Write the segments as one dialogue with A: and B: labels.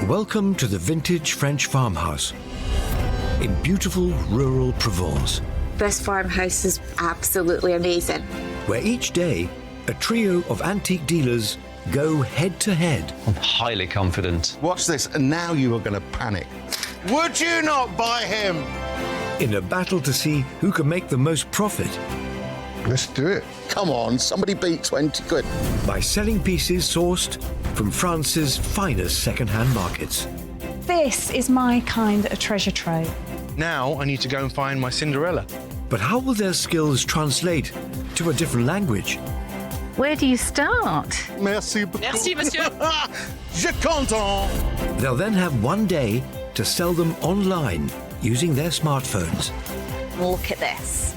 A: Welcome to the vintage French farmhouse in beautiful rural Provence,
B: This farmhouse is absolutely amazing.
A: where each day a trio of antique dealers go head to head
C: I'm highly confident.
D: Watch this, and now you are going to panic. Would you not buy him?
A: in a battle to see who can make the most profit
E: Let's do it.
D: Come on, somebody beat 20 quid.
A: by selling pieces sourced from France's finest second-hand markets.
F: This is my kind of treasure trove.
G: Now I need to go and find my Cinderella.
A: But how will their skills translate to a different language?
H: Where do you start?
D: Merci beaucoup.
H: Merci, monsieur.
D: Je content.
A: They'll then have one day to sell them online using their smartphones.
B: Look at this.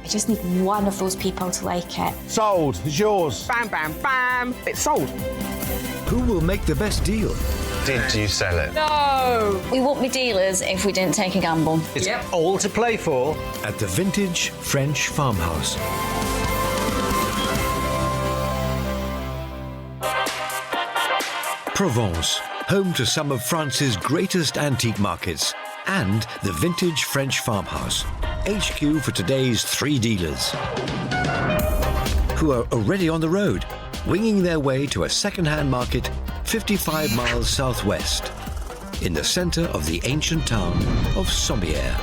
B: I just need one of those people to like it.
D: Sold. It's yours.
I: Bam, bam, bam. It's sold.
A: Who will make the best deal?
C: Did you sell it?
H: No.
B: We won't be dealers if we didn't take a gamble.
C: It's all to play for.
A: At the vintage French farmhouse. Provence, home to some of France's greatest antique markets, and the vintage French farmhouse, HQ for today's three dealers, who are already on the road, winging their way to a second-hand market 55 miles southwest, in the center of the ancient town of Sommières.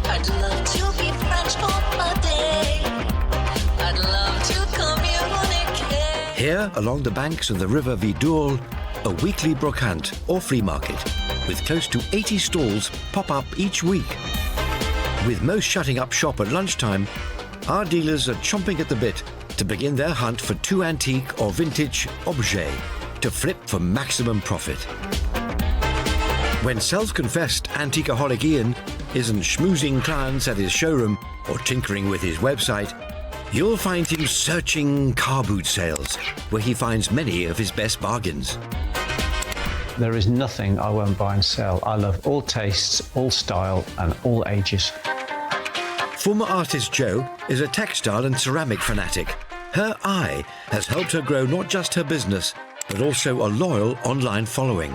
J: I'd love to be French for a day. I'd love to communicate.
A: Here, along the banks of the river Vidourle, a weekly brocante or flea market, with close to 80 stalls pop up each week. With most shutting up shop at lunchtime, our dealers are chomping at the bit to begin their hunt for two antique or vintage objets to flip for maximum profit. When self-confessed antiqueaholic Ian isn't schmoozing clients at his showroom or tinkering with his website, you'll find him searching car boot sales, where he finds many of his best bargains.
C: There is nothing I won't buy and sell. I love all tastes, all style, and all ages.
A: Former artist Jo is a textile and ceramic fanatic. Her eye has helped her grow not just her business, but also a loyal online following.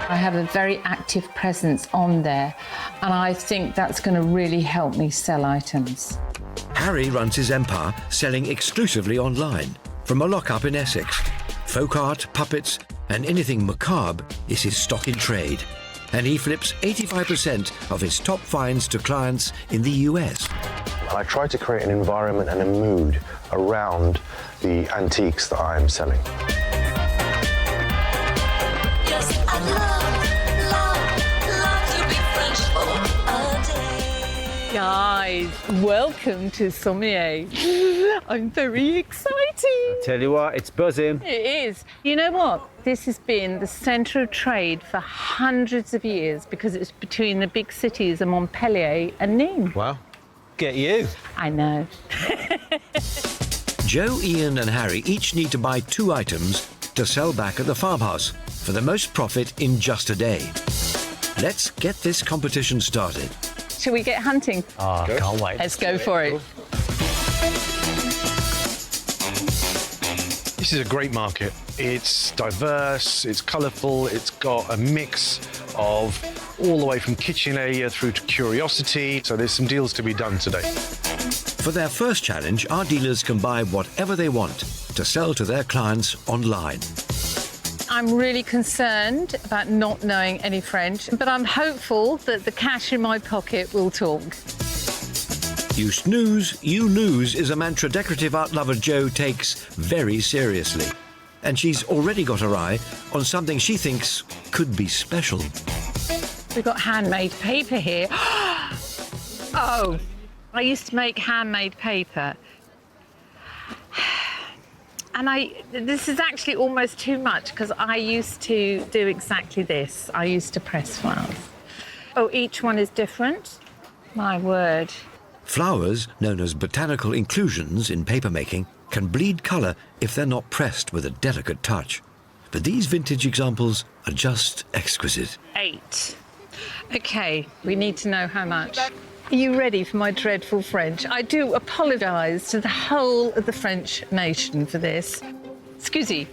H: I have a very active presence on there, and I think that's going to really help me sell items.
A: Harry runs his empire selling exclusively online. From a lock-up in Essex, folk art, puppets, and anything macabre is his stock in trade. And he flips 85% of his top finds to clients in the US.
K: I try to create an environment and a mood around the antiques that I am selling.
J: Yes, I'd love to be French for a day.
H: Guys, welcome to Sommières. I'm very excited.
C: Tell you what, it's buzzing.
H: It is. You know what? This has been the centre of trade for hundreds of years because it's between the big cities of Montpellier and Nîmes.
C: Well, get you.
H: I know.
A: Jo, Ian and Harry each need to buy 2 items to sell back at the farmhouse for the most profit in just a day. Let's get this competition started.
H: Shall we get hunting?
C: Oh, can't wait.
H: Let's go for it.
G: This is a great market. It's diverse, it's colourful, it's got a mix of all the way from kitchen area through to curiosity. So there's some deals to be done today.
A: For their first challenge, our dealers can buy whatever they want to sell to their clients online.
H: I'm really concerned about not knowing any French, but I'm hopeful that the cash in my pocket will talk.
A: You snooze, you lose is a mantra decorative art lover Jo takes very seriously. And she's already got her eye on something she thinks could be special.
H: We've got handmade paper here. Oh, I used to make handmade paper. And this is actually almost too much because I used to do exactly this. I used to press flowers. Oh, each one is different? My word.
A: Flowers, known as botanical inclusions in papermaking, can bleed colour if they're not pressed with a delicate touch. But these vintage examples are just exquisite.
H: 8. OK, we need to know how much. Are you ready for my dreadful French? I do apologise to the whole of the French nation for this. Scusi,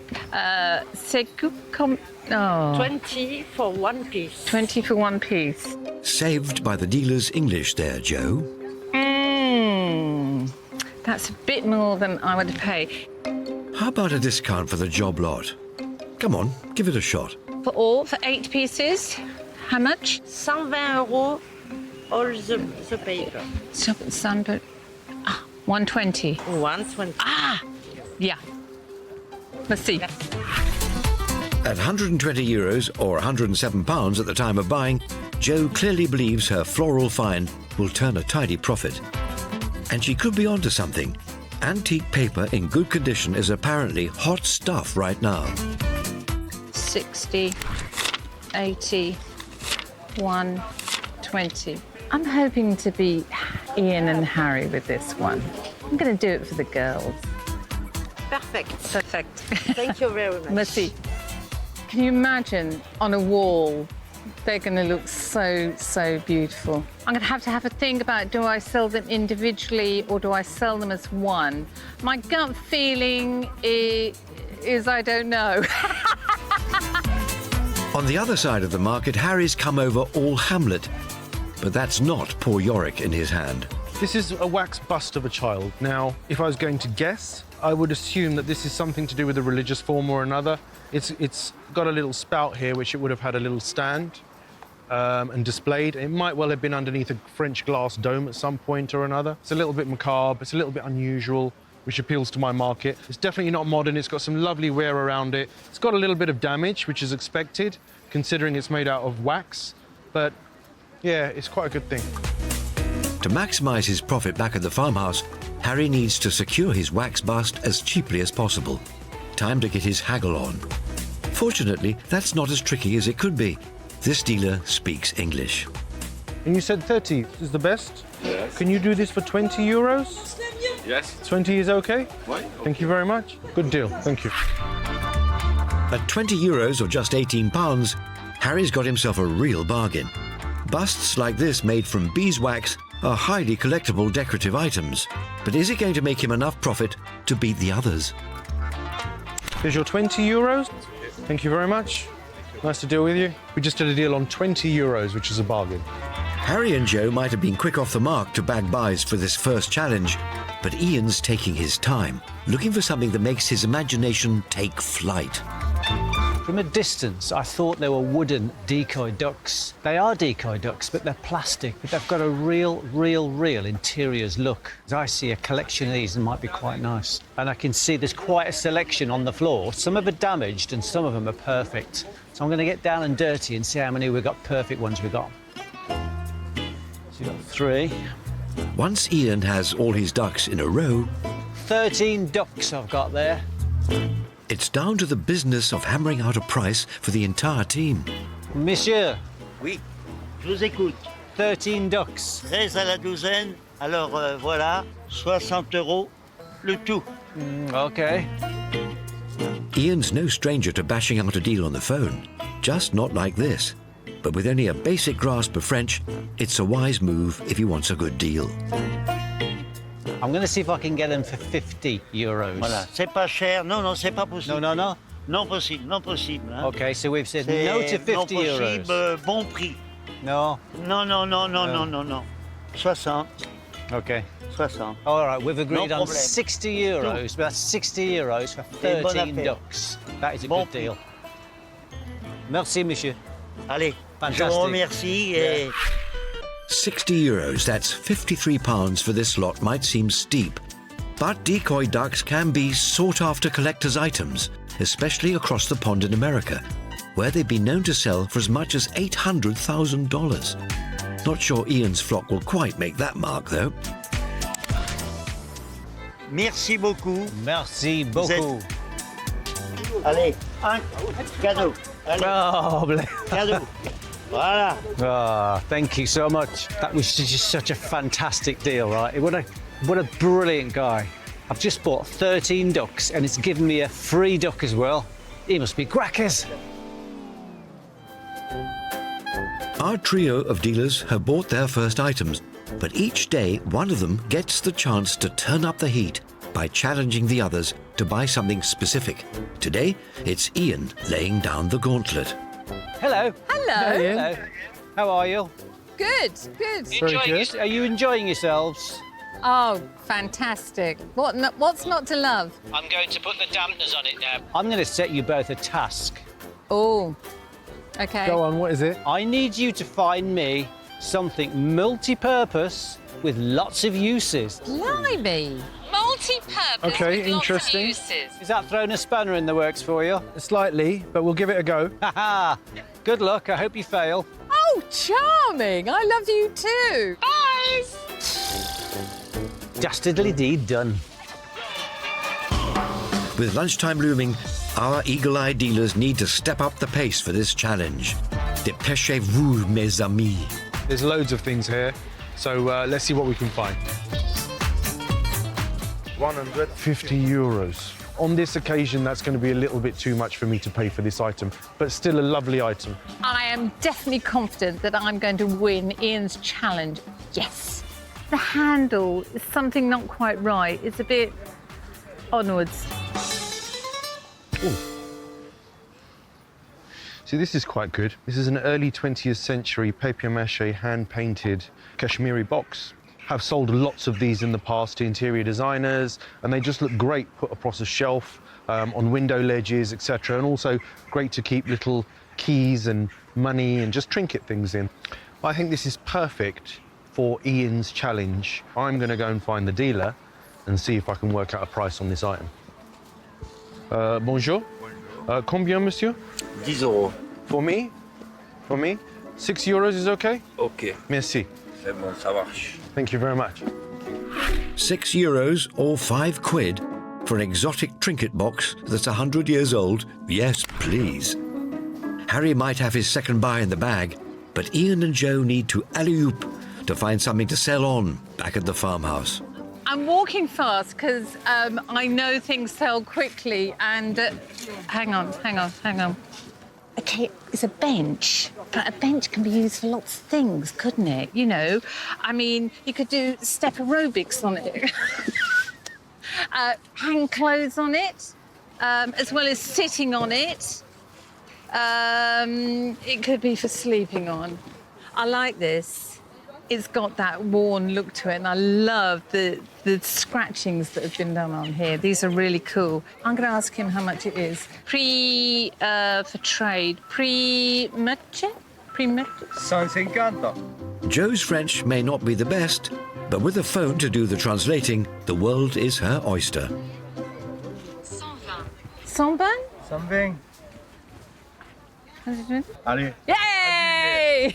H: c'est comme... Oh.
L: 20 for one piece.
H: 20 for one piece.
A: Saved by the dealer's English there, Joe.
H: That's a bit more than I would pay.
A: How about a discount for the job lot? Come on, give it a shot.
H: For 8 pieces, how much?
L: 120 euros, all the paper.
H: So, 120.
L: 120.
H: Ah, yeah. Merci.
A: At €120 or £107 at the time of buying, Jo clearly believes her floral find will turn a tidy profit. And she could be onto something. Antique paper in good condition is apparently hot stuff right now.
H: 60, 80, 120. I'm hoping to be Ian and Harry with this one. I'm going to do it for the girls.
L: Perfect.
H: Perfect.
L: Thank you very much.
H: Merci. Can you imagine on a wall? They're going to look so, so beautiful. I'm going to have a think about, do I sell them individually or do I sell them as one? My gut feeling is I don't know.
A: On the other side of the market, Harry's come over all Hamlet. But that's not poor Yorick in his hand.
G: This is a wax bust of a child. Now, if I was going to guess, I would assume that this is something to do with a religious form or another. It's got a little spout here, which it would have had a little stand and displayed. It might well have been underneath a French glass dome at some point or another. It's a little bit macabre, it's a little bit unusual, which appeals to my market. It's definitely not modern, it's got some lovely wear around it. It's got a little bit of damage, which is expected, considering it's made out of wax, but yeah, it's quite a good thing.
A: To maximise his profit back at the farmhouse, Harry needs to secure his wax bust as cheaply as possible. Time to get his haggle on. Fortunately, that's not as tricky as it could be. This dealer speaks English.
G: And you said 30 is the best?
M: Yes.
G: Can you do this for 20 euros?
M: Yes.
G: 20 is okay?
M: Why?
G: Thank you very much. Good deal, thank you.
A: At 20 euros or just £18, Harry's got himself a real bargain. Busts like this made from beeswax are highly collectible decorative items. But is it going to make him enough profit to beat the others?
G: Here's your 20 euros. Thank you very much. Nice to deal with you. We just did a deal on 20 euros, which is a bargain.
A: Harry and Joe might have been quick off the mark to bag buys for this first challenge, but Ian's taking his time, looking for something that makes his imagination take flight.
C: From a distance, I thought they were wooden decoy ducks. They are decoy ducks, but they're plastic. But they've got a real interiors look. As I see a collection of these, and might be quite nice. And I can see there's quite a selection on the floor. Some of them are damaged and some of them are perfect. So I'm going to get down and dirty and see how many we've got perfect ones we've got. So you've got 3.
A: Once Ian has all his ducks in a row,
C: 13 ducks I've got there.
A: It's down to the business of hammering out a price for the entire team.
C: Monsieur.
N: Oui, je vous écoute.
C: 13 ducks.
N: 13 à la douzaine. Alors voilà, 60 euros le tout.
C: OK.
A: Ian's no stranger to bashing out a deal on the phone, just not like this. But with only a basic grasp of French, it's a wise move if he wants a good deal.
C: I'm going to see if I can get them for 50 euros.
N: Voilà, c'est pas cher. Non, non, c'est pas possible.
C: No, no, no.
N: Non possible, non possible. Hein.
C: OK, so we've said no to 50
N: non possible,
C: euros.
N: Bon prix.
C: No.
N: Non, non, non, non, non, non, non. 60.
C: OK.
N: 60.
C: All right, we've agreed
N: No
C: on
N: problem.
C: 60 euros. That's 60 euros for 13 ducks. That is a good deal. Merci, monsieur.
N: Allez,
C: Fantastic.
N: je vous remercie et...
A: 60 euros, that's £53 for this lot, might seem steep. But decoy ducks can be sought-after collector's items, especially across the pond in America, where they've been known to sell for as much as $800,000. Not sure Ian's flock will quite make that mark, though.
N: Merci beaucoup.
C: Merci beaucoup.
N: Allez, un cadeau. Allez.
C: Oh,
N: cadeau. Voilà.
C: Oh, thank you so much. That was just such a fantastic deal, right? What a brilliant guy. I've just bought 13 ducks and it's given me a free duck as well. He must be crackers.
A: Our trio of dealers have bought their first items, but each day one of them gets the chance to turn up the heat by challenging the others to buy something specific. Today, it's Ian laying down the gauntlet.
C: Hello.
H: Hello.
C: Hello. How are you?
H: Good, good.
C: Are you enjoying yourselves?
H: Oh, fantastic. What's not to love?
C: I'm going to put the dampeners on it now. I'm going to set you both a task.
H: Oh, OK.
G: Go on, what is it?
C: I need you to find me something multi-purpose with lots of uses.
H: Blimey. Multi-purpose
G: OK,
H: with
G: interesting.
H: lots of uses.
C: Is that throwing a spanner in the works for you?
G: Slightly, but we'll give it a go.
C: Haha. Good luck. I hope you fail.
H: Oh, charming. I love you too. Bye.
C: Dastardly deed done.
A: With lunchtime looming, our eagle-eyed dealers need to step up the pace for this challenge. Dépêchez-vous, mes amis.
G: There's loads of things here, so let's see what we can find. 150 euros. On this occasion, that's going to be a little bit too much for me to pay for this item, but still a lovely item.
H: I am definitely confident that I'm going to win Ian's challenge. Yes. The handle is something not quite right. It's a bit onwards.
G: Ooh. See, this is quite good. This is an early 20th century papier-mâché hand-painted Kashmiri box. Have sold lots of these in the past to interior designers, and they just look great put across a shelf, on window ledges, etc. And also great to keep little keys and money and just trinket things in. I think this is perfect for Ian's challenge. I'm going to go and find the dealer and see if I can work out a price on this item. Bonjour. Combien, monsieur?
M: 10 euros.
G: For me? For me? 6 euros is okay?
M: OK.
G: Merci.
M: C'est bon, ça marche.
G: Thank you very much.
A: 6 euros or 5 quid for an exotic trinket box that's 100 years old? Yes, please. Harry might have his second buy in the bag, but Ian and Joe need to alley-oop to find something to sell on back at the farmhouse.
H: I'm walking fast because I know things sell quickly and... hang on. OK, it's a bench, but a bench can be used for lots of things, couldn't it? You know, I mean, you could do step aerobics on it, hang clothes on it, as well as sitting on it. It could be for sleeping on. I like this. It's got that worn look to it, and I love the scratchings that have been done on here. These are really cool. I'm going to ask him how much it is. For trade. Much?
M: 150.
A: Joe's French may not be the best, but with a phone to do the translating, the world is her oyster.
H: 120.
M: 120. Allez.
H: Yay!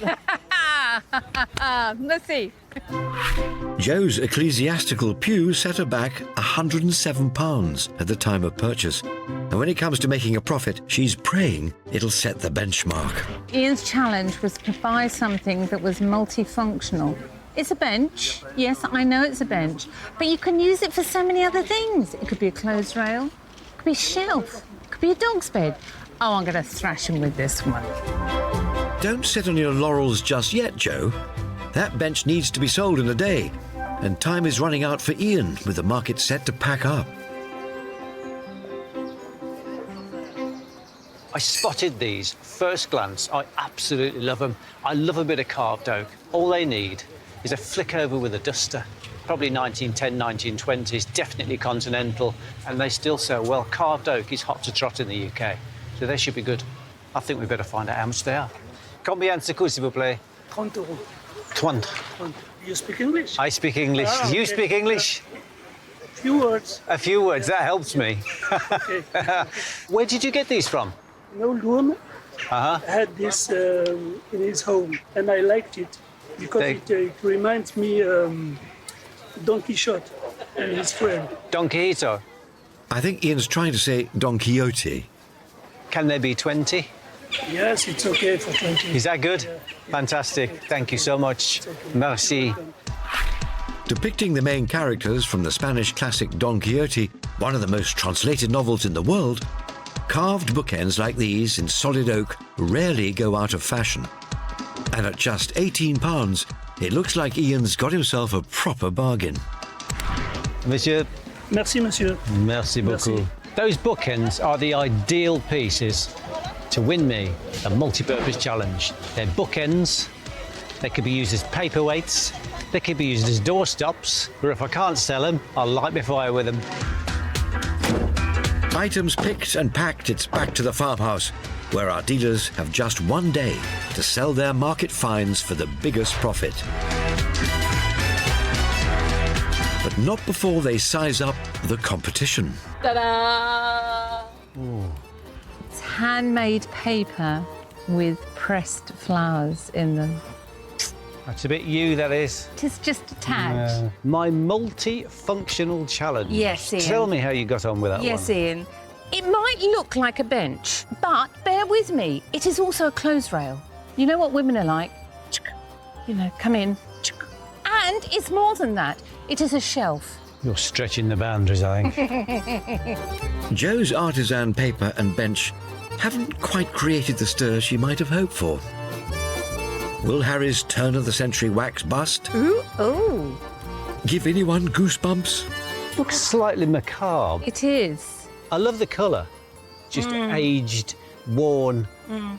H: Let's see.
A: Joe's ecclesiastical pew set her back £107 at the time of purchase. And when it comes to making a profit, she's praying it'll set the benchmark.
H: Ian's challenge was to buy something that was multifunctional. It's a bench. Yes, I know it's a bench. But you can use it for so many other things. It could be a clothes rail. It could be a shelf. It could be a dog's bed. Oh, I'm going to thrash him with this one.
A: Don't sit on your laurels just yet, Joe. That bench needs to be sold in a day, and time is running out for Ian with the market set to pack up.
C: I spotted these. First glance, I absolutely love them. I love a bit of carved oak. All they need is a flick over with a duster. Probably 1910, 1920s, definitely continental, and they still sell well. Carved oak is hot to trot in the UK, so they should be good. I think we better find out how much they are. Combien ça coûte, s'il vous plaît?
O: 30 euros.
C: 20.
O: You speak English?
C: I speak English.
O: Ah,
C: You
O: okay.
C: speak English?
O: Few words.
C: A few words, that helps me.
O: Okay.
C: Where did you get these from?
O: An old woman
C: Uh-huh.
O: had this in his home, and I liked it because it reminds me Don Quixote and his friend.
C: Don Quixote?
A: I think Ian's trying to say Don Quixote.
C: Can there be 20?
O: Yes, it's okay for 20.
C: Is that good?
O: Yeah.
C: Fantastic. Thank you so much. Merci.
A: Depicting the main characters from the Spanish classic Don Quixote, one of the most translated novels in the world, carved bookends like these in solid oak rarely go out of fashion. And at just £18, it looks like Ian's got himself a proper bargain.
C: Monsieur,
O: Merci, monsieur.
C: Merci beaucoup.
O: Merci.
C: Those bookends are the ideal pieces to win me a multi-purpose challenge. They're bookends. They could be used as paperweights. They could be used as doorstops, or if I can't sell them, I'll light my fire with them.
A: Items picked and packed, it's back to the farmhouse, where our dealers have just one day to sell their market finds for the biggest profit. But not before they size up the competition.
H: Ta-da! It's handmade paper with pressed flowers in them.
C: That's a bit you, that is.
H: It is just a tad.
C: My multi-functional challenge.
H: Yes, Ian.
C: Tell me how you got on with that one.
H: Yes, Ian. It might look like a bench, but bear with me. It is also a clothes rail. You know what women are like? You know, come in. And it's more than that. It is a shelf.
C: You're stretching the boundaries, I think.
A: Jo's artisan paper and bench haven't quite created the stir she might have hoped for. Will Harry's turn-of-the-century wax bust
H: Ooh.
A: give anyone goosebumps?
C: Looks slightly macabre.
H: It is.
C: I love the colour. Just aged, worn,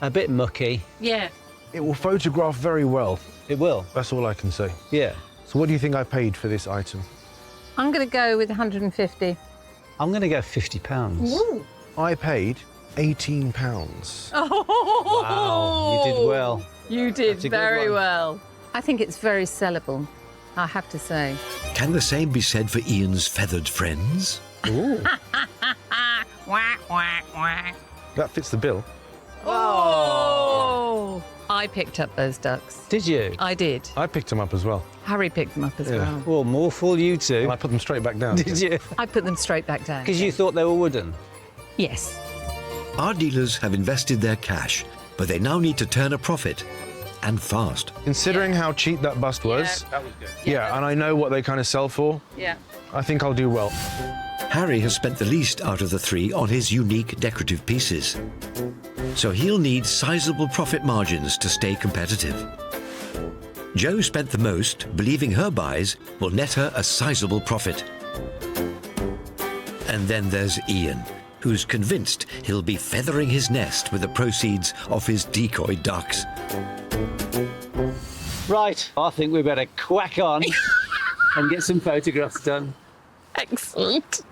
C: a bit mucky.
H: Yeah.
G: It will photograph very well.
C: It will.
G: That's all I can say.
C: Yeah.
G: So what do you think I paid for this item?
H: I'm going to go with 150.
C: I'm going to go £50.
H: Ooh.
G: I paid £18.
H: Oh.
C: Wow, you did well.
H: You did
C: That's a good
H: very
C: one.
H: well. I think it's very sellable, I have to say.
A: Can the same be said for Ian's feathered friends?
C: Ooh.
H: Whack, whack, whack.
G: That fits the bill.
H: Oh! I picked up those ducks.
C: Did you?
H: I did.
G: I picked them up as well.
H: Harry picked them up as well.
C: Well, more fool you two.
G: And I put them straight back down.
C: Did you?
H: I put them straight back down.
C: Because you thought they were wooden.
H: Yes.
A: Our dealers have invested their cash, but they now need to turn a profit, and fast.
G: Considering how cheap that bust was,
H: That was
C: good.
G: yeah, and I know what they kind of sell for,
H: Yeah.
G: I think I'll do well.
A: Harry has spent the least out of the three on his unique decorative pieces, so he'll need sizable profit margins to stay competitive. Jo spent the most, believing her buys will net her a sizable profit. And then there's Ian, who's convinced he'll be feathering his nest with the proceeds of his decoy ducks.
C: Right, I think we better quack on and get some photographs done.
H: Excellent.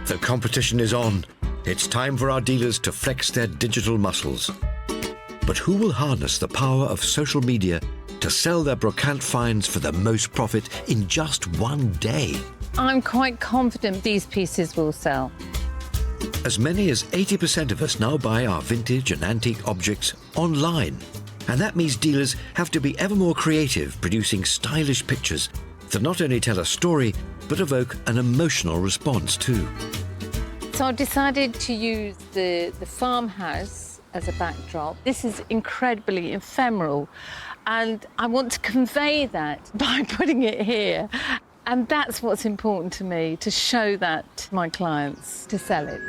A: The competition is on. It's time for our dealers to flex their digital muscles. But who will harness the power of social media to sell their brocante finds for the most profit in just one day?
H: I'm quite confident these pieces will sell.
A: As many as 80% of us now buy our vintage and antique objects online. And that means dealers have to be ever more creative, producing stylish pictures that not only tell a story, but evoke an emotional response too.
H: So I decided to use the farmhouse as a backdrop. This is incredibly ephemeral, and I want to convey that by putting it here. And that's what's important to me, to show that to my clients, to sell it.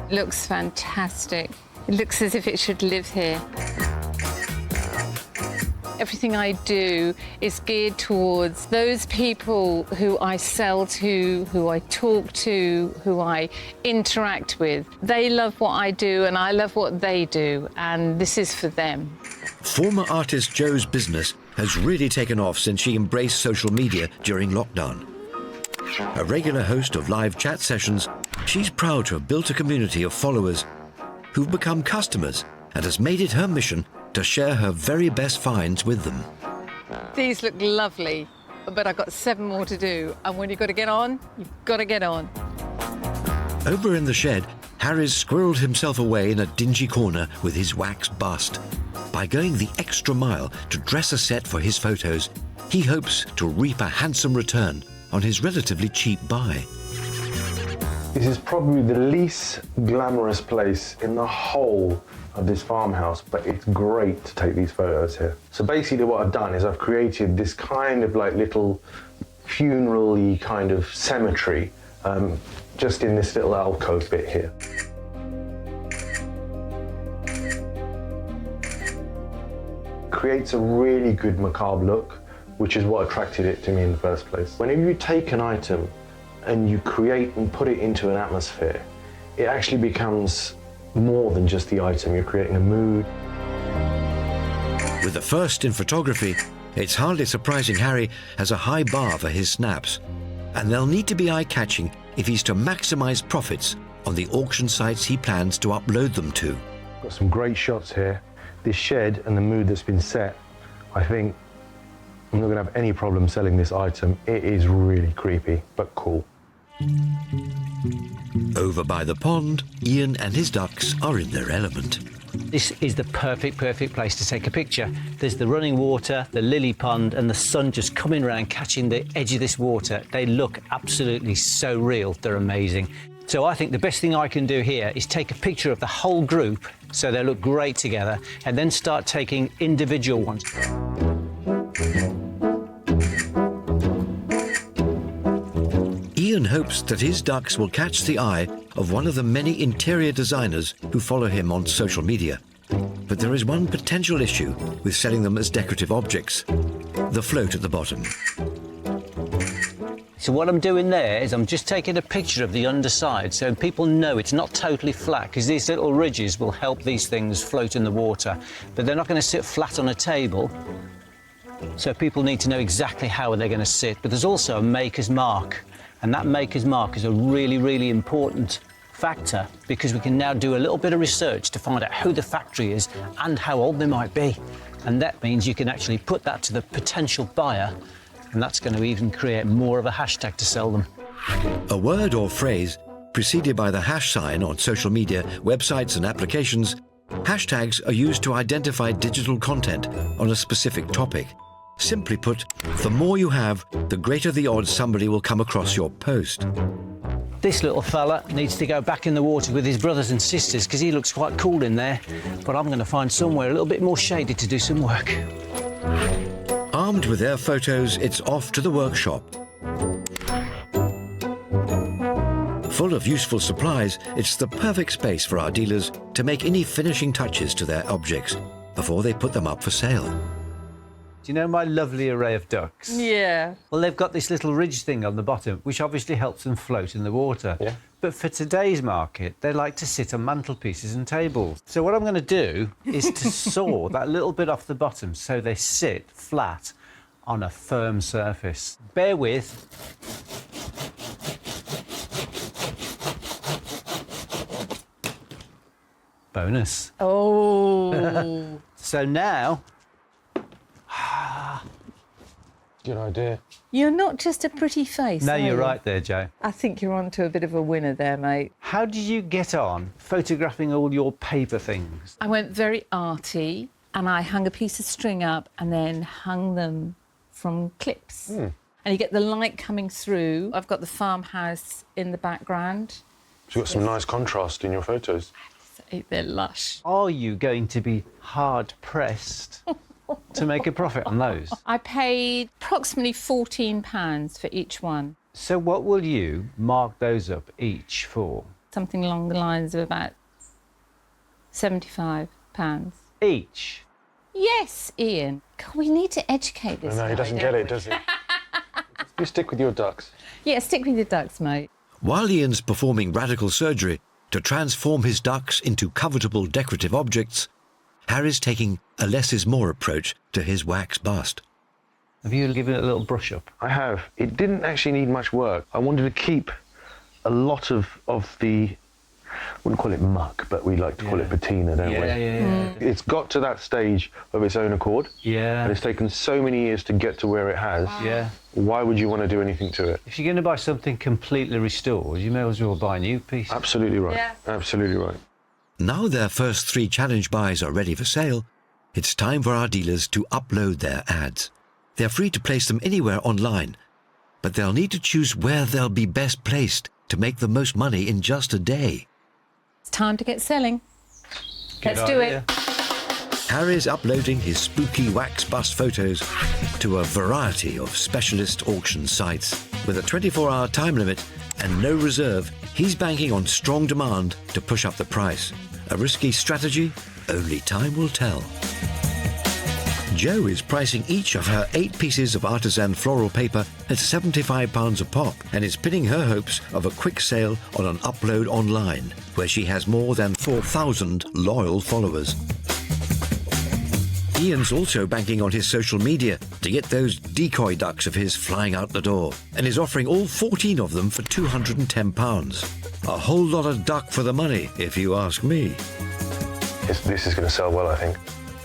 H: It looks fantastic. It looks as if it should live here. Everything I do is geared towards those people who I sell to, who I talk to, who I interact with. They love what I do and I love what they do, and this is for them.
A: Former artist Jo's business has really taken off since she embraced social media during lockdown. A regular host of live chat sessions, she's proud to have built a community of followers who've become customers and has made it her mission to share her very best finds with them.
H: These look lovely, but I've got 7 more to do. And when you've got to get on, you've got to get on.
A: Over in the shed, Harry's squirreled himself away in a dingy corner with his wax bust. By going the extra mile to dress a set for his photos, he hopes to reap a handsome return on his relatively cheap buy.
K: This is probably the least glamorous place in the whole of this farmhouse, but it's great to take these photos here. So basically what I've done is I've created this kind of like little funeral-y kind of cemetery just in this little alcove bit here. creates a really good macabre look, which is what attracted it to me in the first place. Whenever you take an item and you create and put it into an atmosphere, it actually becomes more than just the item. You're creating a mood.
A: With the first in photography, it's hardly surprising Harry has a high bar for his snaps, and they'll need to be eye-catching if he's to maximise profits on the auction sites he plans to upload them to.
K: Got some great shots here. This shed and the mood that's been set, I think I'm not going to have any problem selling this item. It is really creepy, but cool.
A: Over by the pond, Ian and his ducks are in their element.
C: This is the perfect place to take a picture. There's the running water, the lily pond, and the sun just coming around, catching the edge of this water. They look absolutely so real. They're amazing. So I think the best thing I can do here is take a picture of the whole group so they look great together, and then start taking individual ones.
A: Ian hopes that his ducks will catch the eye of one of the many interior designers who follow him on social media. But there is one potential issue with selling them as decorative objects: the float at the bottom.
C: So what I'm doing there is I'm just taking a picture of the underside so people know it's not totally flat, because these little ridges will help these things float in the water, but they're not going to sit flat on a table. So people need to know exactly how they're going to sit. But there's also a maker's mark, and that maker's mark is a really important factor, because we can now do a little bit of research to find out who the factory is and how old they might be. And that means you can actually put that to the potential buyer, and that's going to even create more of a hashtag to sell them.
A: A word or phrase preceded by the hash sign on social media, websites and applications. Hashtags are used to identify digital content on a specific topic. Simply put, the more you have, the greater the odds somebody will come across your post.
C: This little fella needs to go back in the water with his brothers and sisters because he looks quite cool in there, but I'm going to find somewhere a little bit more shaded to do some work.
A: Armed with their photos, it's off to the workshop. Full of useful supplies, it's the perfect space for our dealers to make any finishing touches to their objects before they put them up for sale.
C: Do you know my lovely array of ducks?
H: Yeah.
C: Well, they've got this little ridge thing on the bottom, which obviously helps them float in the water.
K: Yeah.
C: But for today's market, they like to sit on mantelpieces and tables. So what I'm going to do is to saw that little bit off the bottom so they sit flat on a firm surface. Bear with. Bonus.
H: Oh.
C: So now...
K: Good idea.
H: You're not just a pretty face.
C: No,
H: are
C: you're
H: you?
C: right there, Joe.
H: I think you're on to a bit of a winner there, mate.
C: How did you get on photographing all your paper things?
H: I went very arty, and I hung a piece of string up and then hung them from clips. And you get the light coming through. I've got the farmhouse in the background.
K: So you've got some nice contrast in your photos.
H: They're lush.
C: Are you going to be hard-pressed to make a profit on those?
H: I paid approximately £14 for each one.
C: So what will you mark those up each for?
H: Something along the lines of about £75.
C: Each?
H: Yes, Ian. God, we need to educate this
K: No,
H: guy,
K: he doesn't
H: don't
K: get it,
H: we?
K: does he? You stick with your ducks.
H: Yeah, stick with your ducks, mate.
A: While Ian's performing radical surgery to transform his ducks into covetable decorative objects, Harry's taking a less is more approach to his wax bust.
C: Have you given it a little brush up?
K: I have. It didn't actually need much work. I wanted to keep a lot of the, I wouldn't call it muck, but we like to call it patina, don't we?
C: Yeah.
K: It's got to that stage of its own accord.
C: Yeah.
K: And it's taken so many years to get to where it has.
C: Yeah.
K: Why would you want to do anything to it?
C: If you're going to buy something completely restored, you may as well buy a new piece.
K: Absolutely right.
H: Yeah.
K: Absolutely right.
A: Now their first 3 challenge buys are ready for sale, it's time for our dealers to upload their ads. They're free to place them anywhere online, but they'll need to choose where they'll be best placed to make the most money in just a day.
H: It's time to get selling.
C: Good
H: Let's do
C: idea.
H: it.
A: Harry's uploading his spooky wax bust photos to a variety of specialist auction sites. With a 24-hour time limit and no reserve, he's banking on strong demand to push up the price. A risky strategy? Only time will tell. Jo is pricing each of her 8 pieces of artisan floral paper at £75 a pop and is pinning her hopes of a quick sale on an upload online, where she has more than 4,000 loyal followers. Ian's also banking on his social media to get those decoy ducks of his flying out the door, and is offering all 14 of them for £210. A whole lot of duck for the money, if you ask me.
K: This is going to sell well, I think.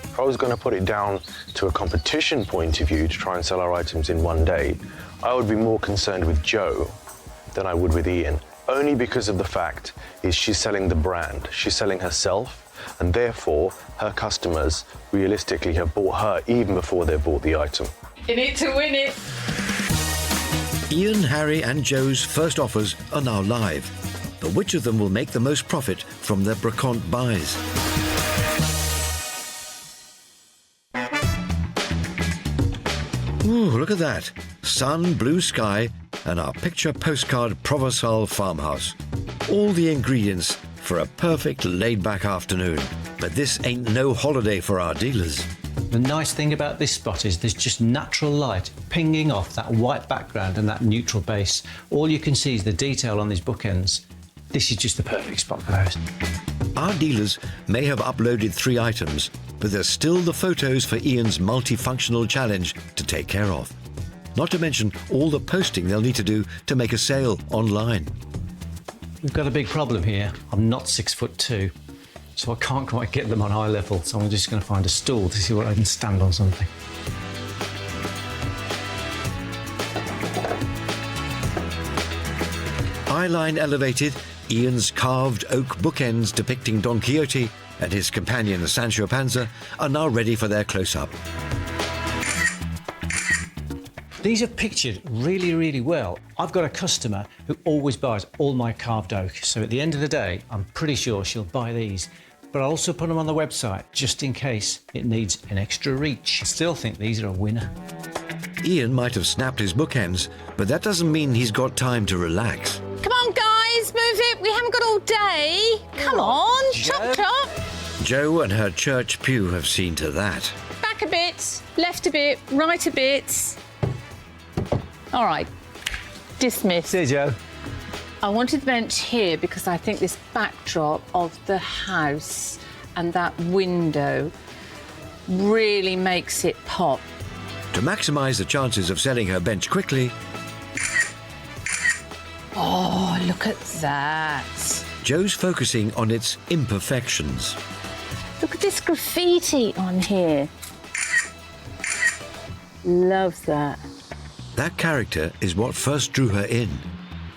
K: If I was going to put it down to a competition point of view to try and sell our items in one day, I would be more concerned with Jo than I would with Ian, only because of the fact is she's selling the brand, she's selling herself, and therefore her customers realistically have bought her even before they've bought the item.
H: In it to win it.
A: Ian, Harry and Jo's first offers are now live, but which of them will make the most profit from their brocante buys? Ooh, look at that. Sun, blue sky, and our picture postcard Provençal farmhouse. All the ingredients for a perfect laid-back afternoon. But this ain't no holiday for our dealers.
C: The nice thing about this spot is there's just natural light pinging off that white background and that neutral base. All you can see is the detail on these bookends. This is just the perfect spot for those.
A: Our dealers may have uploaded 3 items, but there's still the photos for Ian's multifunctional challenge to take care of. Not to mention all the posting they'll need to do to make a sale online.
C: We've got a big problem here. I'm not 6'2", so I can't quite get them on eye level, so I'm just going to find a stool to see where I can stand on something.
A: Eyeline elevated, Ian's carved oak bookends depicting Don Quixote and his companion Sancho Panza are now ready for their close-up.
C: These are pictured really, really well. I've got a customer who always buys all my carved oak, so at the end of the day, I'm pretty sure she'll buy these. But I'll also put them on the website, just in case it needs an extra reach. I still think these are a winner.
A: Ian might have snapped his bookends, but that doesn't mean he's got time to relax.
H: Come on, guys, move it. We haven't got all day. Come on, chop, chop.
A: Jo and her church pew have seen to that.
H: Back a bit, left a bit, right a bit. All right, dismiss.
C: See you, Jo.
H: I wanted the bench here because I think this backdrop of the house and that window really makes it pop.
A: To maximise the chances of selling her bench quickly...
H: Oh, look at that.
A: Jo's focusing on its imperfections.
H: Look at this graffiti on here. Love that.
A: That character is what first drew her in.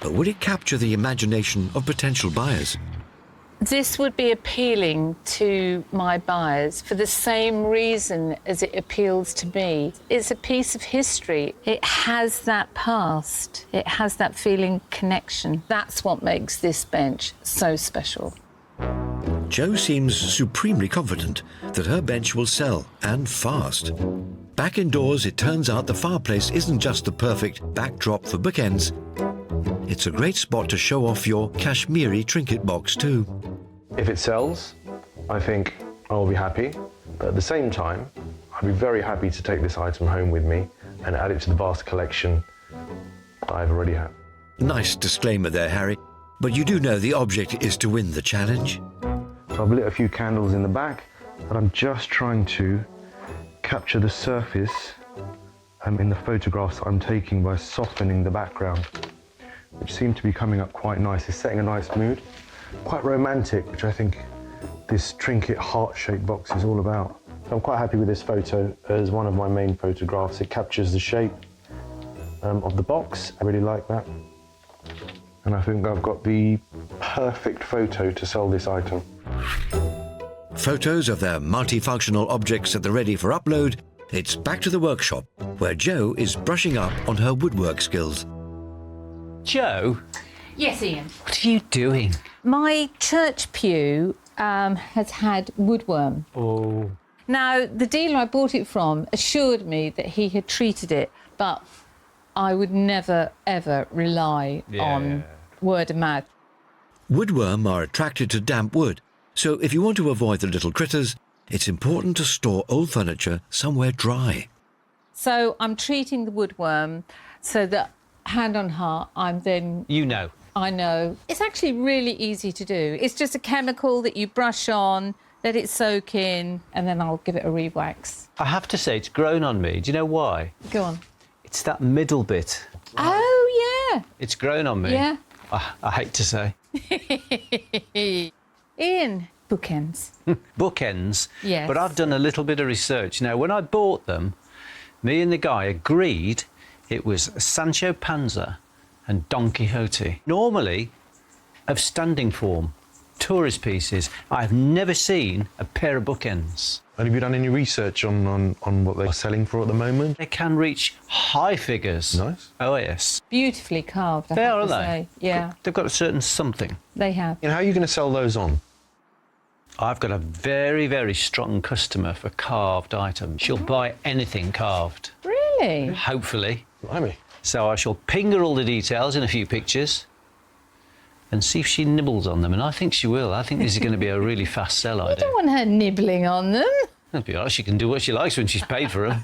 A: But would it capture the imagination of potential buyers?
H: This would be appealing to my buyers for the same reason as it appeals to me. It's a piece of history. It has that past. It has that feeling connection. That's what makes this bench so special.
A: Jo seems supremely confident that her bench will sell, and fast. Back indoors, it turns out the fireplace isn't just the perfect backdrop for bookends. It's a great spot to show off your Kashmiri trinket box too.
K: If it sells, I think I'll be happy. But at the same time, I'd be very happy to take this item home with me and add it to the vast collection that I've already had.
A: Nice disclaimer there, Harry. But you do know the object is to win the challenge.
K: So I've lit a few candles in the back, but I'm just trying to capture the surface in the photographs I'm taking by softening the background, which seem to be coming up quite nice. It's setting a nice mood, quite romantic, which I think this trinket heart-shaped box is all about. So I'm quite happy with this photo as one of my main photographs. It captures the shape of the box. I really like that. And I think I've got the perfect photo to sell this item.
A: Photos of their multifunctional objects at the ready for upload, it's back to the workshop, where Jo is brushing up on her woodwork skills.
C: Jo?
H: Yes, Ian?
C: What are you doing?
H: My church pew has had woodworm.
C: Oh.
H: Now, the dealer I bought it from assured me that he had treated it, but I would never, ever rely on word of mouth.
A: Woodworm are attracted to damp wood, so if you want to avoid the little critters, it's important to store old furniture somewhere dry.
H: So I'm treating the woodworm so that, hand on heart, I'm then...
C: You know.
H: I know. It's actually really easy to do. It's just a chemical that you brush on, let it soak in, and then I'll give it a re-wax.
C: I have to say, it's grown on me. Do you know why?
H: Go on.
C: It's that middle bit.
H: Oh, yeah.
C: It's grown on me.
H: Yeah.
C: I hate to say.
H: Ian, Bookends.
C: Bookends?
H: Yes.
C: But I've done a little bit of research. Now, when I bought them, me and the guy agreed it was Sancho Panza and Don Quixote. Normally, of standing form, tourist pieces, I've never seen a pair of bookends.
K: And have you done any research on what they're selling for at the moment?
C: They can reach high figures.
K: Nice.
C: Oh, yes.
H: Beautifully carved, I
C: They
H: have
C: are,
H: to
C: aren't they?
H: say. Yeah,
C: They've got a certain something.
H: they have.
K: You know, how are you going to sell those on?
C: I've got a very, very strong customer for carved items. She'll buy anything carved.
H: Really?
C: Hopefully.
K: Blimey.
C: So I shall ping her all the details in a few pictures and see if she nibbles on them. And I think she will. I think this is going to be a really fast sell, I
H: You don't want her nibbling on them.
C: That'll be all right. She can do what she likes when she's paid for them.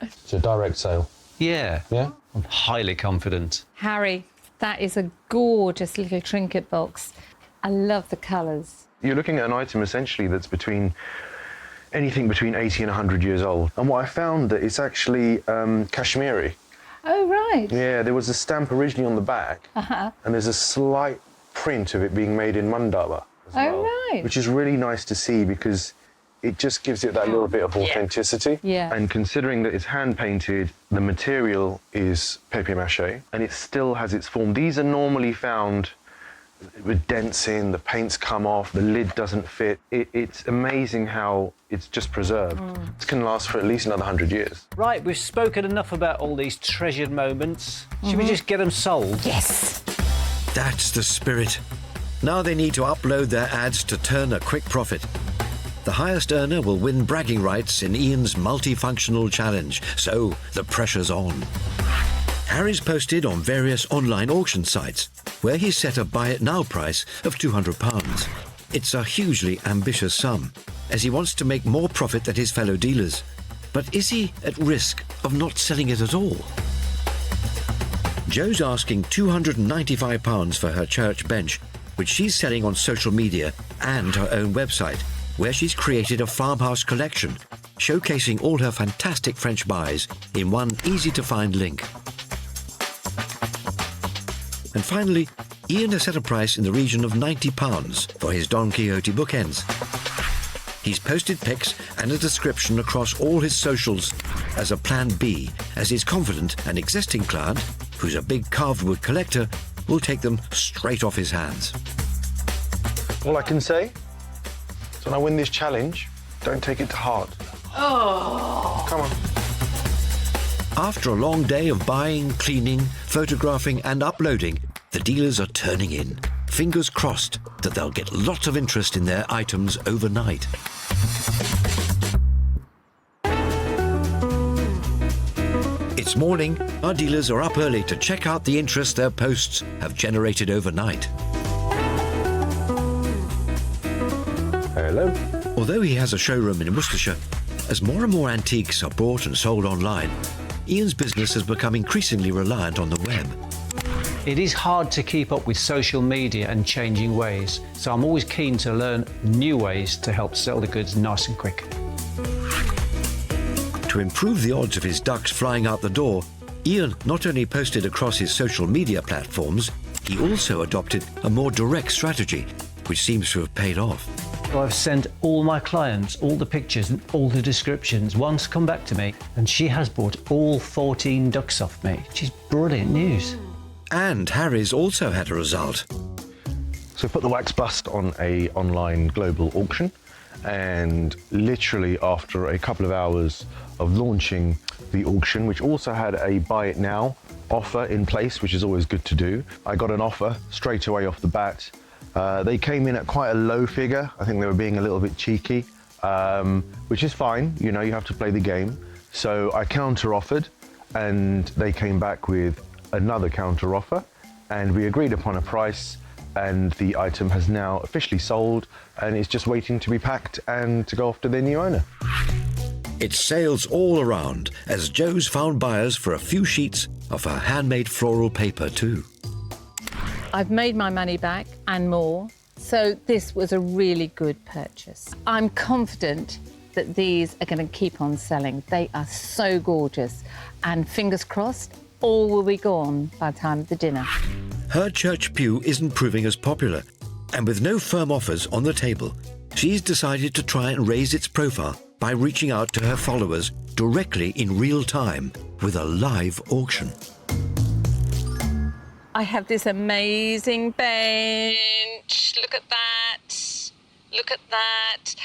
K: It's a direct sale.
C: Yeah.
K: Yeah?
C: I'm highly confident.
H: Harry, that is a gorgeous little trinket box. I love the colours.
K: You're looking at an item essentially that's anything between 80 and 100 years old. And what I found that it's actually Kashmiri.
H: Oh, right.
K: Yeah, there was a stamp originally on the back, and there's a slight print of it being made in Mandaba as well,
H: right.
K: which is really nice to see because it just gives it that little bit of authenticity.
H: Yeah.
K: And considering that it's hand-painted, the material is papier-mâché, and it still has its form. These are normally found with dents in, the paint's come off, the lid doesn't fit. It's amazing how it's just preserved. This can last for at least another 100 years.
C: Right, we've spoken enough about all these treasured moments. Should we just get them sold?
H: Yes.
A: That's the spirit. Now they need to upload their ads to turn a quick profit. The highest earner will win bragging rights in Ian's multifunctional challenge, so the pressure's on. Harry's posted on various online auction sites, where he's set a buy-it-now price of £200. It's a hugely ambitious sum, as he wants to make more profit than his fellow dealers. But is he at risk of not selling it at all? Jo's asking £295 for her church bench, which she's selling on social media and her own website, where she's created a farmhouse collection, showcasing all her fantastic French buys in one easy-to-find link. And finally, Ian has set a price in the region of £90 for his Don Quixote bookends. He's posted pics and a description across all his socials as a plan B, as he's confident an existing client, who's a big carved wood collector, will take them straight off his hands.
K: All I can say is when I win this challenge, don't take it to heart.
H: Oh.
K: Come on.
A: After a long day of buying, cleaning, photographing and uploading, the dealers are turning in. Fingers crossed that they'll get lots of interest in their items overnight. It's morning. Our dealers are up early to check out the interest their posts have generated overnight.
K: Hello.
A: Although he has a showroom in Worcestershire, as more and more antiques are bought and sold online, Ian's business has become increasingly reliant on the web.
C: It is hard to keep up with social media and changing ways, so I'm always keen to learn new ways to help sell the goods nice and quick.
A: To improve the odds of his ducks flying out the door, Ian not only posted across his social media platforms, he also adopted a more direct strategy, which seems to have paid off.
C: I've sent all my clients all the pictures and all the descriptions. One's come back to me, and she has bought all 14 ducks off me, which is brilliant news.
A: And Harry's also had a result.
K: So put the wax bust on a online global auction, and literally after a couple of hours of launching the auction, which also had a buy it now offer in place, which is always good to do, I got an offer straight away off the bat. They came in at quite a low figure. I think they were being a little bit cheeky, which is fine. You know, you have to play the game. So I counter-offered, and they came back with another counter-offer, and we agreed upon a price, and the item has now officially sold and is just waiting to be packed and to go off to their new owner.
A: It's sales all around as Jo's found buyers for a few sheets of her handmade floral paper too.
H: I've made my money back and more, so this was a really good purchase. I'm confident that these are going to keep on selling. They are so gorgeous, and fingers crossed, all will be gone by the time of the dinner.
A: Her church pew isn't proving as popular, and with no firm offers on the table, she's decided to try and raise its profile by reaching out to her followers directly in real time with a live auction.
H: I have this amazing bench. Look at that. Look at that.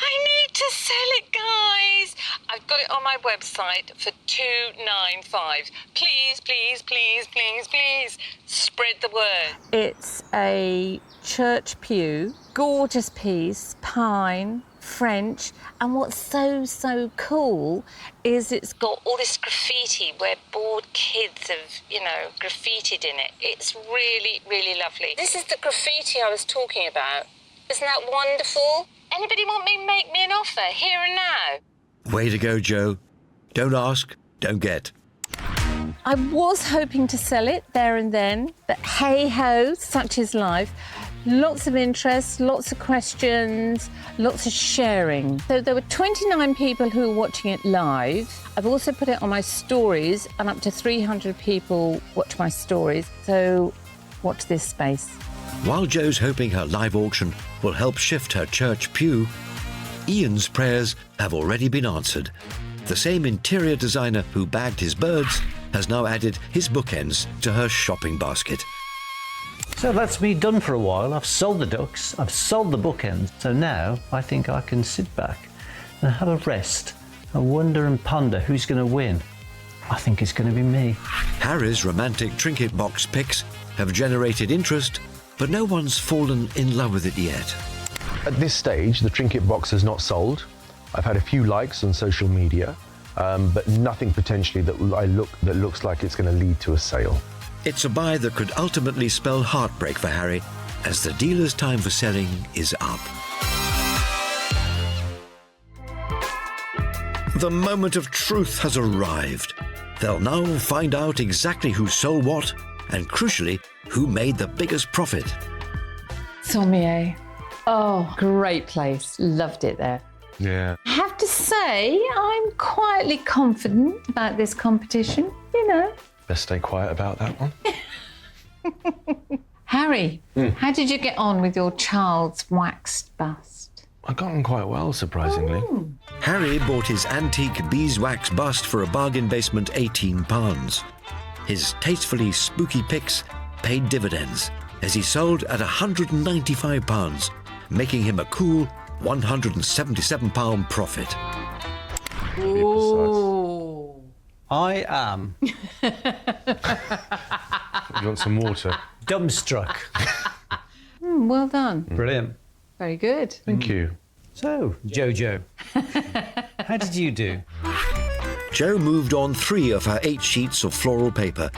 H: I need to sell it, guys. I've got it on my website for $295. Please, please, please, please, please, spread the word. It's a church pew, gorgeous piece, pine, French, and what's so cool is it's got all this graffiti where bored kids have, graffitied in it. It's really, really lovely. This is the graffiti I was talking about. Isn't that wonderful? Anybody want me to make me an offer here and now?
A: Way to go, Jo. Don't ask, don't get.
H: I was hoping to sell it there and then, but hey-ho, such is life. Lots of interest, lots of questions, lots of sharing. So there were 29 people who were watching it live. I've also put it on my stories, and up to 300 people watch my stories. So watch this space.
A: While Jo's hoping her live auction will help shift her church pew, Ian's prayers have already been answered. The same interior designer who bagged his birds has now added his bookends to her shopping basket.
C: So that's me done for a while. I've sold the ducks, I've sold the bookends, so now I think I can sit back and have a rest and wonder and ponder who's going to win. I think it's going to be me.
A: Harry's romantic trinket box pics have generated interest, but no one's fallen in love with it yet.
K: At this stage, the trinket box has not sold. I've had a few likes on social media, but nothing potentially that looks like it's going to lead to a sale.
A: It's a buy that could ultimately spell heartbreak for Harry, as the dealer's time for selling is up. The moment of truth has arrived. They'll now find out exactly who sold what, and crucially, who made the biggest profit.
H: Sommières. Oh, great place. Loved it there.
K: Yeah.
H: I have to say, I'm quietly confident about this competition,
K: Best stay quiet about that one.
H: Harry, how did you get on with your child's waxed bust?
K: I got on quite well, surprisingly.
H: Oh.
A: Harry bought his antique beeswax bust for a bargain basement £18. His tastefully spooky pics paid dividends as he sold at £195, making him a cool £177 profit.
H: Ooh.
C: I am
K: You want some water?
C: dumbstruck.
H: Well done.
C: Brilliant.
H: Very good.
K: Thank you.
C: So, Jojo, how did you do?
A: Jo moved on 3 of her 8 sheets of floral paper.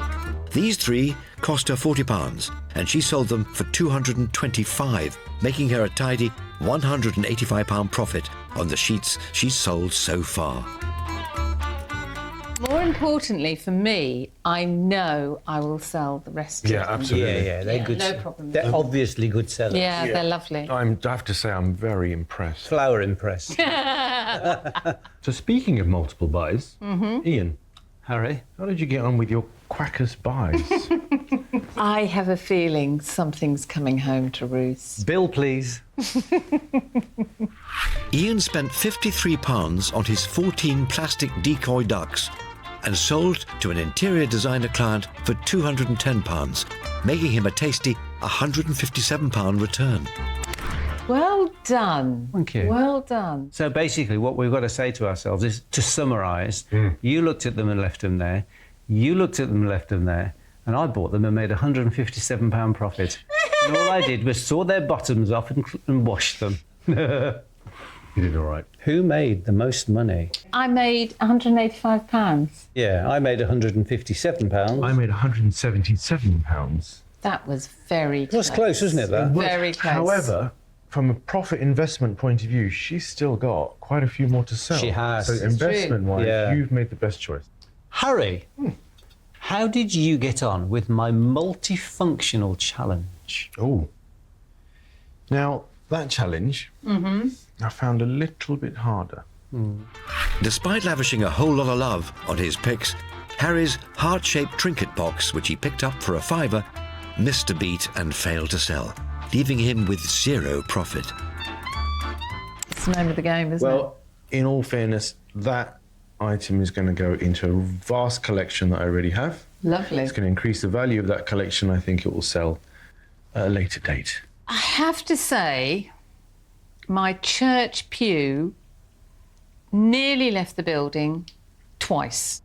A: These 3 cost her £40, and she sold them for £225, making her a tidy £185 profit on the sheets she's sold so far.
H: More importantly for me, I know I will sell the rest of them.
K: Yeah, absolutely.
C: Yeah, they're good.
H: No problem.
C: They're obviously good sellers.
H: Yeah, they're lovely.
K: I have to say I'm very impressed.
C: Flower impressed.
K: So speaking of multiple buys, Ian,
C: Harry,
K: how did you get on with your Quackers buys?
H: I have a feeling something's coming home to roost.
C: bill, please.
A: Ian spent £53 on his 14 plastic Decoy ducks and sold to an interior designer client for £210, making him a tasty £157 return.
H: Well done.
C: Thank you.
H: Well done.
C: So basically what we've got to say to ourselves is, to summarise, you looked at them and left them there, you looked at them and left them there, and I bought them and made £157 profit. And all I did was saw their bottoms off and washed them.
K: You did all right.
C: Who made the most money?
H: I made £185.
C: Yeah, I made £157.
K: I made £177.
H: That was very close.
C: It was close, wasn't it, that?
H: Very close.
K: However, from a profit investment point of view, she's still got quite a few more to sell.
C: She has.
K: So investment-wise, you've made the best choice.
C: Harry, how did you get on with my multifunctional challenge?
K: Oh. Now, that challenge, I found a little bit harder.
A: Despite lavishing a whole lot of love on his picks, Harry's heart-shaped trinket box, which he picked up for £5, missed a beat and failed to sell, leaving him with zero profit.
H: It's the name of the game, isn't it?
K: Well, in all fairness, that item is going to go into a vast collection that I already have.
H: Lovely.
K: It's going to increase the value of that collection. I think it will sell at a later date.
H: I have to say, my church pew nearly left the building twice.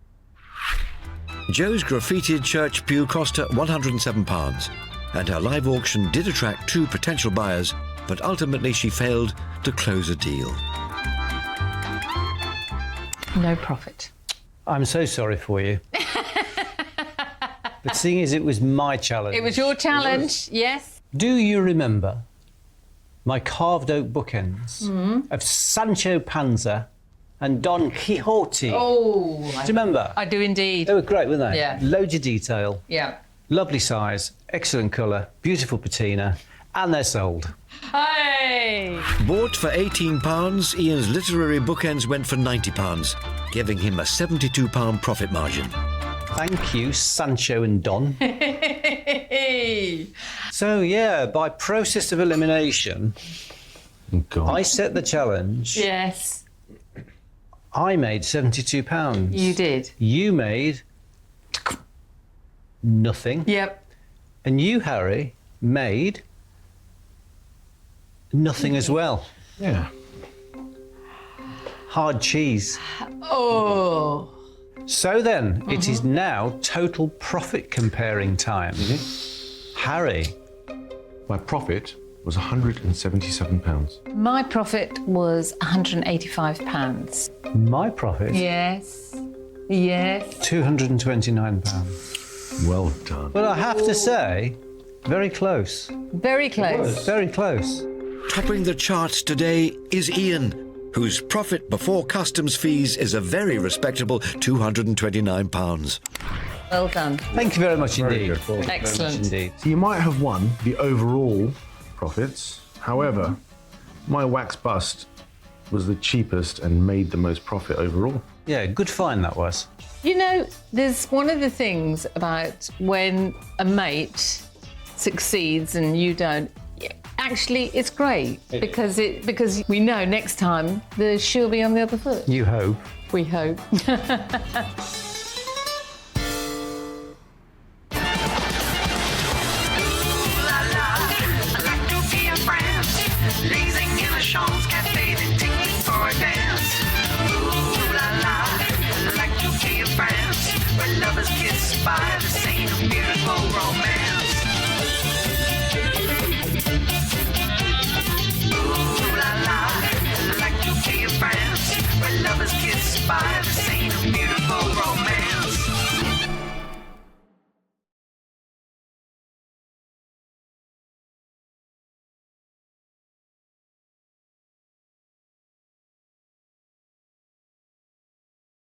A: Joe's graffitied church pew cost her £107, and her live auction did attract 2 potential buyers, but ultimately she failed to close a deal.
H: No profit.
C: I'm so sorry for you. But seeing as it was my challenge...
H: It was your challenge, yes.
C: Do you remember my carved oak bookends of Sancho Panza and Don Quixote?
H: Oh.
C: Do you remember?
H: I do indeed.
C: They were great, weren't they?
H: Yeah.
C: Loads of detail.
H: Yeah.
C: Lovely size, excellent colour, beautiful patina, and they're sold.
H: Hey!
A: Bought for £18, Ian's literary bookends went for £90, giving him a £72 profit margin.
C: Thank you, Sancho and Don. So, yeah, by process of elimination, I set the challenge.
H: Yes.
C: I made £72.
H: You did.
C: You made nothing.
H: Yep.
C: And you, Harry, made nothing as well.
K: Yeah.
C: Hard cheese.
H: Oh.
C: So then, it is now total profit comparing time. Harry.
K: My profit was £177.
H: My profit was £185.
C: My profit?
H: Yes. Yes.
C: £229.
K: Well done.
C: But I have to say, very close.
H: Very close.
C: Very close.
A: Topping the charts today is Ian, whose profit before customs fees is a very respectable £229.
H: Well done.
C: Thank you very much indeed.
H: Excellent.
C: Indeed.
K: So you might have won the overall profits. However, my wax bust was the cheapest and made the most profit overall.
C: Yeah, good find that was.
H: You know, there's one of the things about when a mate succeeds and you don't. Actually, it's great because we know next time the shoe will be on the other foot.
C: You hope.
H: We hope.